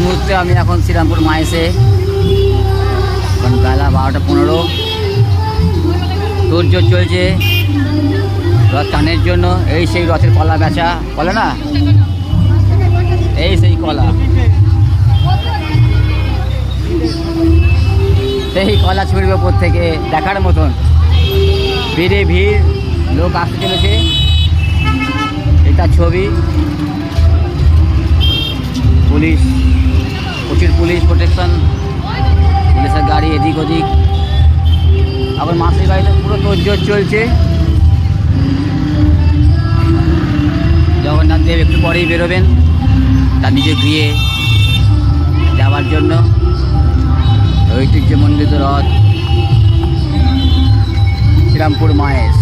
মুহূর্তে আমি এখন শ্রীরামপুর মায়েসে, এখন বেলা 12:15। তোড়জোড় চলছে রথ টানের জন্য। এই সেই রথের কলা বেচা, বলে না, এই সেই কলা, সেই কলা ছড়ির ওপর থেকে দেখার মতন ভিড়ে ভিড়, লোক আসতে চলেছে। এটা ছবি, পুলিশ, প্রচুর পুলিশ প্রোটেকশন, পুলিশের গাড়ি এদিক ওদিক। আবার মাসির বাড়িতে পুরো তোড়জোড় চলছে। জগন্নাথ দেব একটু পরেই বেরোবেন তার নিজের গৃহে যাওয়ার জন্য। ঐতিহ্যমণ্ডিত রথ শ্রীরামপুর মায়েস।